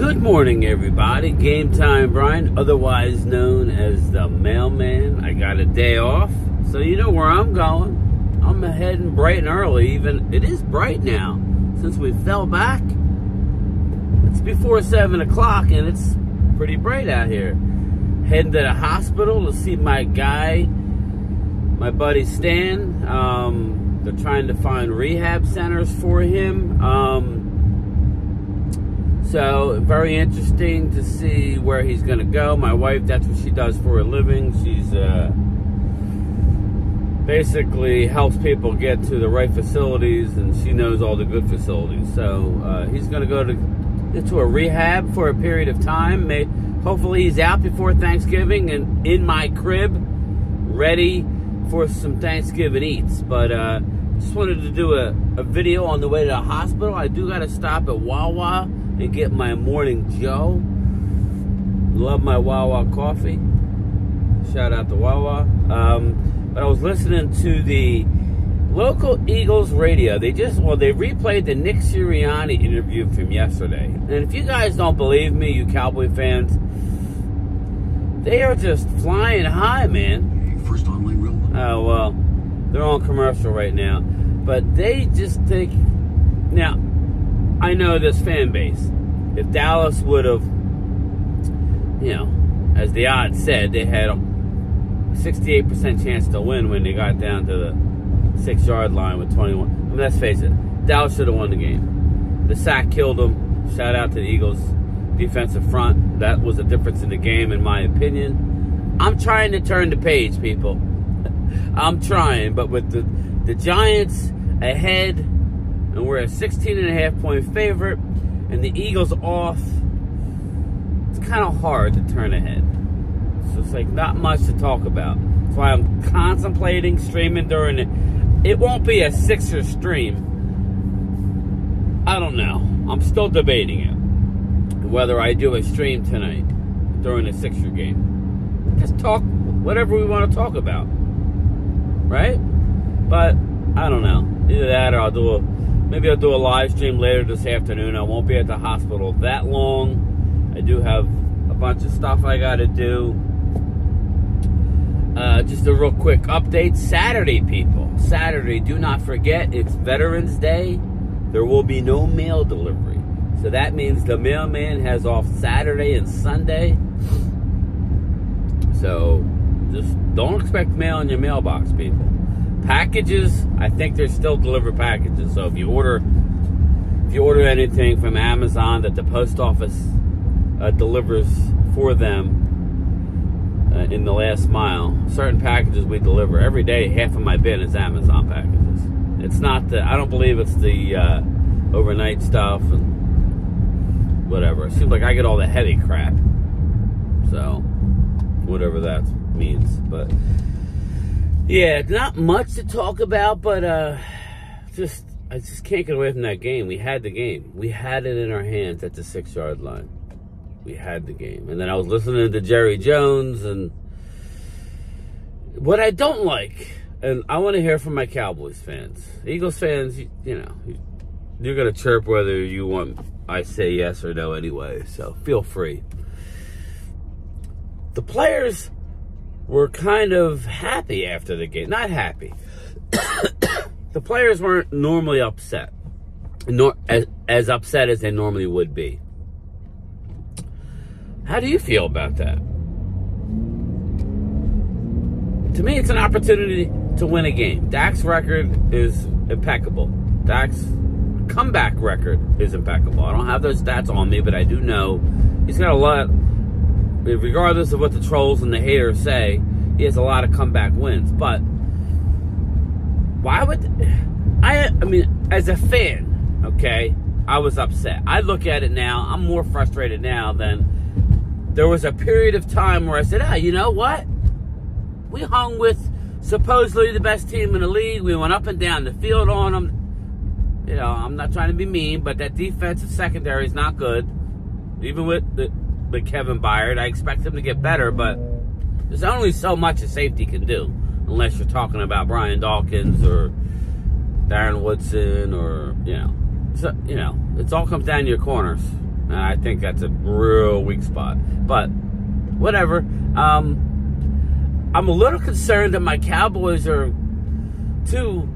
Good morning, everybody. Game time, Brian, otherwise known as the mailman. I got a day off, so you know where I'm going. I'm heading bright and early. Even it is bright now since we fell back. It's before 7 o'clock, and it's pretty bright out here. Heading to the hospital to see my guy, my buddy Stan. They're trying to find rehab centers for him. So, very interesting to see where he's going to go. My wife, that's what she does for a living. She's basically helps people get to the right facilities, and she knows all the good facilities. So, he's going to go to a rehab for a period of time. Hopefully, he's out before Thanksgiving and in my crib, ready for some Thanksgiving eats. But just wanted to do a video on the way to the hospital. I do got to stop at Wawa and get my morning Joe. Love my Wawa coffee. Shout out to Wawa. But I was listening to the local Eagles radio. They replayed the Nick Sirianni interview from yesterday. And if you guys don't believe me, you Cowboy fans, they are just flying high, man. First online real. Oh, well, they're on commercial right now. But they just think, now, I know this fan base. If Dallas would have, you know, as the odds said, they had a 68% chance to win when they got down to the 6-yard line with 21. I mean, let's face it, Dallas should have won the game. The sack killed them. Shout out to the Eagles' defensive front. That was the difference in the game, in my opinion. I'm trying to turn the page, people. I'm trying, but with the Giants ahead, and we're a 16.5-point favorite, and the Eagles off, it's kind of hard to turn ahead. So it's like not much to talk about. That's why I'm contemplating streaming during it. It won't be a Sixer stream. I don't know. I'm still debating it. Whether I do a stream tonight during the Sixer game. Just talk whatever we want to talk about. Right? But I don't know. Either that or maybe I'll do a live stream later this afternoon. I won't be at the hospital that long. I do have a bunch of stuff I got to do. Just a real quick update. Saturday, people. Saturday, do not forget, it's Veterans Day. There will be no mail delivery. So that means the mailman has off Saturday and Sunday. So just don't expect mail in your mailbox, people. Packages, I think they still deliver packages. So if you order anything from Amazon that the post office delivers for them in the last mile, certain packages we deliver every day. Half of my bin is Amazon packages. It's not I don't believe it's the overnight stuff and whatever. It seems like I get all the heavy crap. So whatever that means, but. Yeah, not much to talk about, but I just can't get away from that game. We had the game. We had it in our hands at the 6-yard line. We had the game. And then I was listening to Jerry Jones, and what I don't like, and I want to hear from my Cowboys fans. Eagles fans, you know, you're going to chirp whether you want I say yes or no anyway, so feel free. The players were kind of happy after the game. Not happy. The players weren't normally upset. As upset as they normally would be. How do you feel about that? To me, it's an opportunity to win a game. Dak's record is impeccable. Dak's comeback record is impeccable. I don't have those stats on me, but I do know he's got a lot. Regardless of what the trolls and the haters say, he has a lot of comeback wins. But why would I mean, as a fan, okay, I was upset. I look at it now, I'm more frustrated now than there was a period of time where I said, you know what? We hung with supposedly the best team in the league. We went up and down the field on them. You know, I'm not trying to be mean, but that defensive secondary is not good. Even with Kevin Byard, I expect him to get better, but there's only so much a safety can do, unless you're talking about Brian Dawkins or Darren Woodson or, so, it all comes down to your corners. And I think that's a real weak spot. But whatever. I'm a little concerned that my Cowboys are too,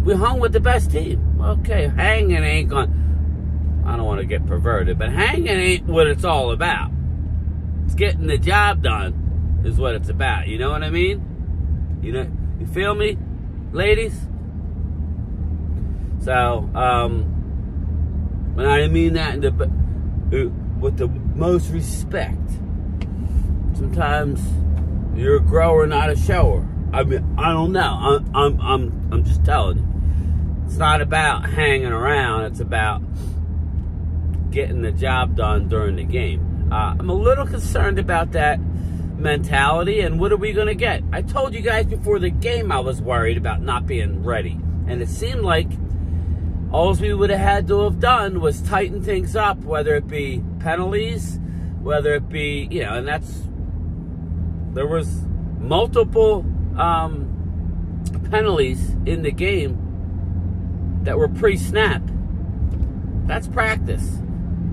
we hung with the best team. Okay, hanging ain't I don't want to get perverted, but hanging ain't what it's all about. It's getting the job done is what it's about. You know what I mean? You feel me, ladies? So, and I mean that with the most respect. Sometimes you're a grower, not a shower. I mean, I don't know. I'm just telling you. It's not about hanging around. It's about getting the job done during the game. I'm a little concerned about that mentality, and what are we going to get? I told you guys before the game I was worried about not being ready, and it seemed like all we would have had to have done was tighten things up, whether it be penalties, whether it be, and there was multiple penalties in the game that were pre-snap. That's practice.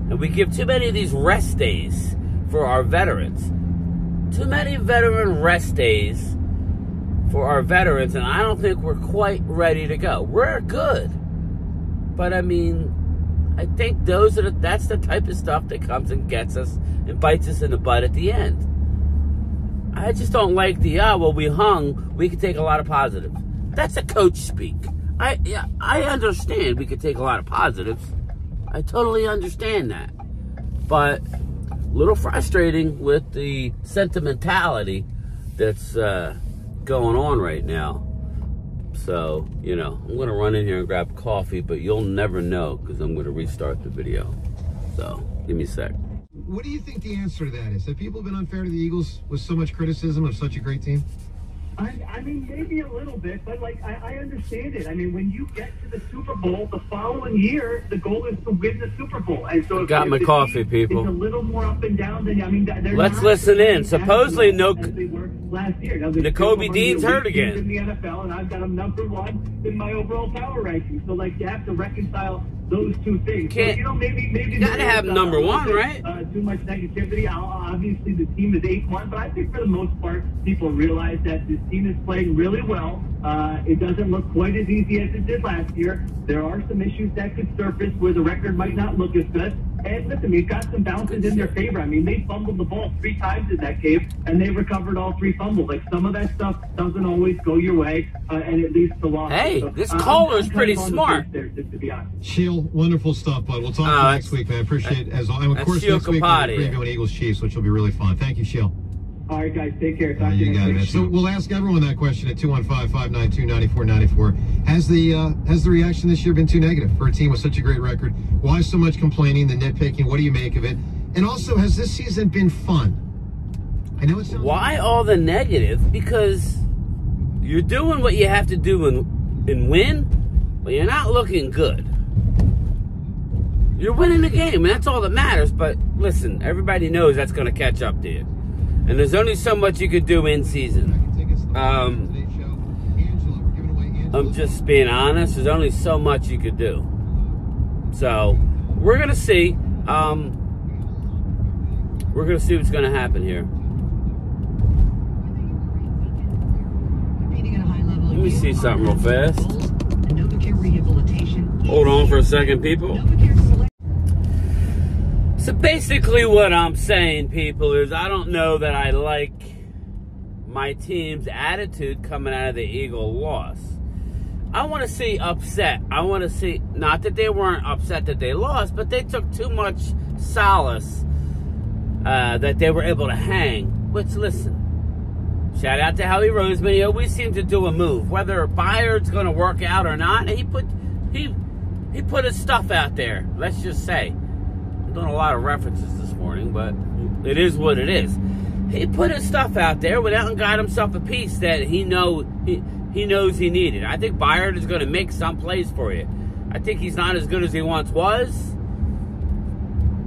And we give too many of these rest days for our veterans. Too many veteran rest days for our veterans, and I don't think we're quite ready to go. We're good. But, I mean, I think that's the type of stuff that comes and gets us and bites us in the butt at the end. I just don't like we hung, we could take a lot of positives. That's a coach speak. I understand we could take a lot of positives. I totally understand that. But a little frustrating with the sentimentality that's going on right now. So, I'm going to run in here and grab coffee, but you'll never know because I'm going to restart the video. So, give me a sec. What do you think the answer to that is? Have people been unfair to the Eagles with so much criticism of such a great team? I mean, maybe a little bit, but I understand it. I mean, when you get to the Super Bowl the following year, the goal is to win the Super Bowl. And so, got my coffee, people. It's a little more up and down than let's listen in. Supposedly, last year. Now, Nakobe Dean's hurt again in the NFL, and I've got him #1 in my overall power ranking. So, you have to reconcile those two things. So, maybe you gotta have #1, right? Too much negativity. Obviously, the team is 8-1, but I think for the most part, people realize that this team is playing really well. It doesn't look quite as easy as it did last year. There are some issues that could surface where the record might not look as good. And listen, we've got some bounces in their favor. I mean, they fumbled the ball 3 times in that game, and they recovered all 3 fumbles. Some of that stuff doesn't always go your way, and it leads to losses. Hey, so, this caller's pretty smart. There, to be honest. Sheil, wonderful stuff, bud. We'll talk to you next week, man. Appreciate it. Of course, next week we're previewing Eagles Chiefs, which will be really fun. Thank you, Sheil. All right, guys, take care. Talk to you got it. So we'll ask everyone that question at 215-592-9494. Has the reaction this year been too negative for a team with such a great record? Why so much complaining, the nitpicking? What do you make of it? And also, has this season been fun? I know it's why all the negative? Because you're doing what you have to do and win, but you're not looking good. You're winning the game, and that's all that matters. But listen, everybody knows that's going to catch up to you. And there's only so much you could do in season. I'm just being honest. There's only so much you could do. So we're gonna see. We're gonna see what's gonna happen here. Let me see something real fast. Hold on for a second, people. So basically what I'm saying, people, is I don't know that I like my team's attitude coming out of the Eagle loss. I want to see upset. I want to see, not that they weren't upset that they lost, but they took too much solace that they were able to hang. Which, listen, shout out to Howie Roseman. He always seems to do a move. Whether Byard's going to work out or not, he put his stuff out there, let's just say. Doing a lot of references this morning, but it is what it is. He put his stuff out there, went out and got himself a piece that he knows he needed. I think Byard is going to make some plays for you. I think he's not as good as he once was.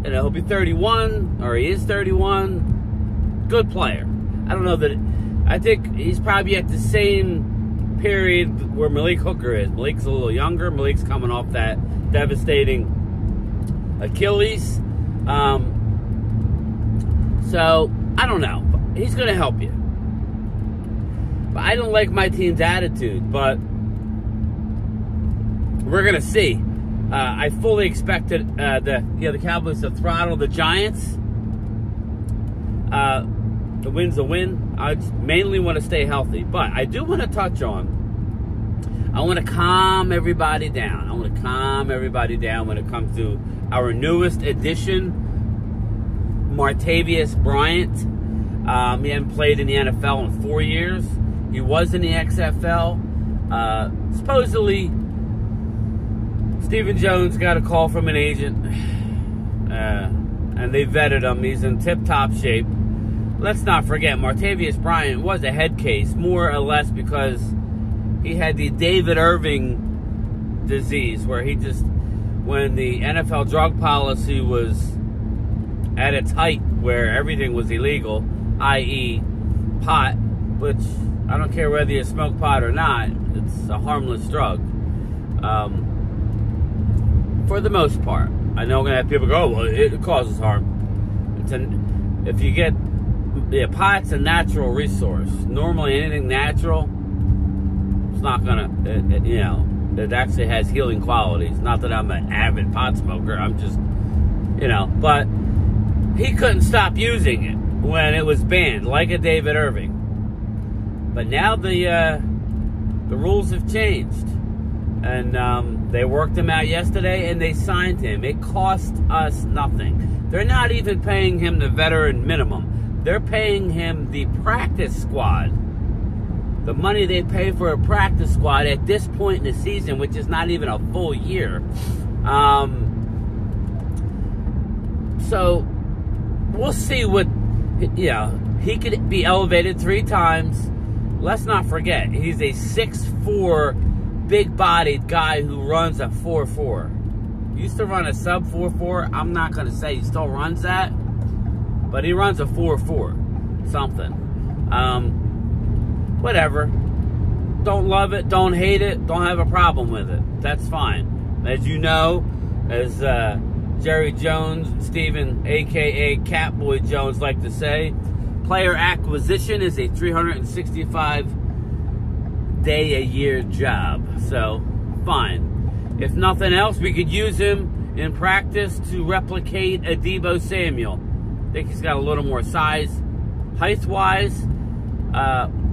And he'll be 31, or he is 31. Good player. I don't know that. I think he's probably at the same period where Malik Hooker is. Malik's a little younger. Malik's coming off that devastating Achilles. So, I don't know. He's going to help you. But I don't like my team's attitude, but we're going to see. I fully expected the Cowboys to throttle the Giants. The win's a win. I mainly want to stay healthy. But I do want to touch on, I want to calm everybody down. I want to calm everybody down when it comes to our newest addition, Martavis Bryant. He hadn't played in the NFL in 4 years. He was in the XFL. Supposedly, Stephen Jones got a call from an agent, and they vetted him. He's in tip-top shape. Let's not forget, Martavis Bryant was a head case, more or less because he had the David Irving disease, where he just, when the NFL drug policy was at its height, where everything was illegal, i.e. pot, which I don't care whether you smoke pot or not, it's a harmless drug. For the most part. I know I'm going to have people go, oh, well, it causes harm. If you get, pot's a natural resource. Normally anything natural, it's not going to, it actually has healing qualities. Not that I'm an avid pot smoker, I'm just, but he couldn't stop using it when it was banned, like a David Irving. But now the rules have changed. And they worked him out yesterday, and they signed him. It cost us nothing. They're not even paying him the veteran minimum. They're paying him the practice squad. The money they pay for a practice squad at this point in the season, which is not even a full year. So, we'll see what, he could be elevated 3 times. Let's not forget, he's a 6'4", big-bodied guy who runs a 4.4. Used to run a sub 4.4. I'm not going to say he still runs that, but he runs a 4.4 something. Whatever. Don't love it, don't hate it, don't have a problem with it. That's fine. As you know, as Jerry Jones, Stephen, a.k.a. Catboy Jones, like to say, player acquisition is a 365-day-a-year job. So, fine. If nothing else, we could use him in practice to replicate a Deebo Samuel. I think he's got a little more size. Height-wise,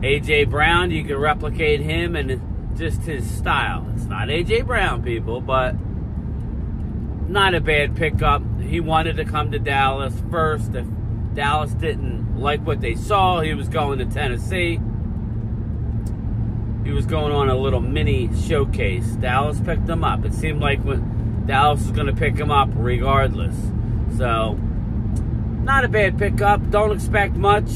A.J. Brown, you could replicate him and just his style. It's not A.J. Brown, people, but not a bad pickup. He wanted to come to Dallas first. If Dallas didn't like what they saw, he was going to Tennessee. He was going on a little mini showcase. Dallas picked him up. It seemed like when Dallas was going to pick him up regardless. So, not a bad pickup. Don't expect much.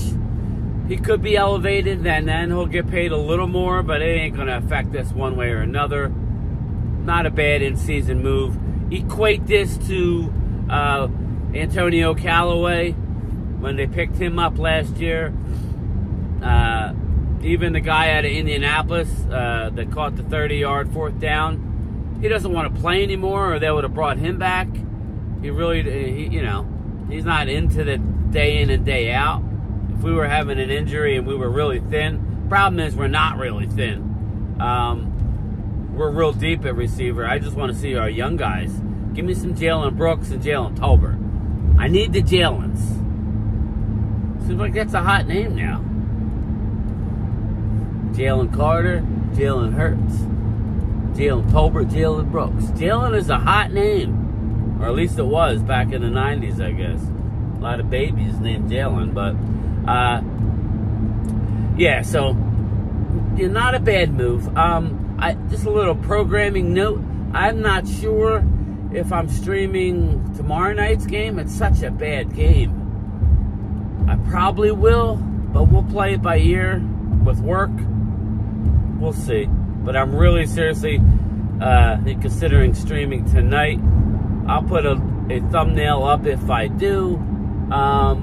He could be elevated, and then he'll get paid a little more, but it ain't going to affect us one way or another. Not a bad in-season move. Equate this to Antonio Callaway when they picked him up last year. Even the guy out of Indianapolis that caught the 30-yard 4th down, he doesn't want to play anymore, or they would have brought him back. He really, he's not into the day in and day out. If we were having an injury and we were really thin, problem is we're not really thin. We're real deep at receiver. I just want to see our young guys. Give me some Jalen Brooks and Jalen Tolbert. I need the Jalens. Seems like that's a hot name now. Jalen Carter, Jalen Hurts, Jalen Tolbert, Jalen Brooks. Jalen is a hot name. Or at least it was back in the 90s, I guess. A lot of babies named Jalen, but yeah, so not a bad move. Just a little programming note. I'm not sure if I'm streaming tomorrow night's game. It's such a bad game. I probably will, but we'll play it by ear with work. We'll see. But I'm really seriously considering streaming tonight. I'll put a thumbnail up if I do. I'll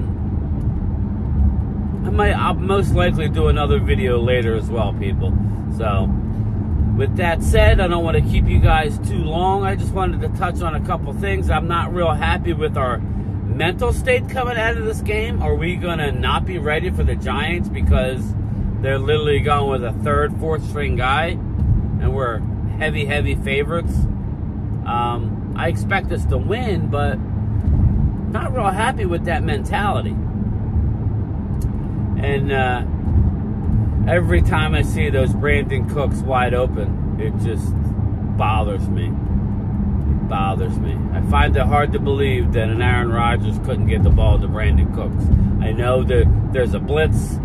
most likely do another video later as well, people. So, with that said, I don't want to keep you guys too long. I just wanted to touch on a couple things. I'm not real happy with our mental state coming out of this game. Are we going to not be ready for the Giants because they're literally going with a third, fourth string guy, and we're heavy, heavy favorites? I expect us to win, but not real happy with that mentality. And every time I see those Brandon Cooks wide open, it just bothers me. It bothers me. I find it hard to believe that an Aaron Rodgers couldn't get the ball to Brandon Cooks. I know that there's a blitz.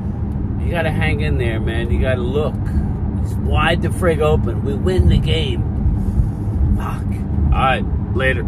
You got to hang in there, man. You got to look. It's wide the frig open. We win the game. Fuck. All right, later.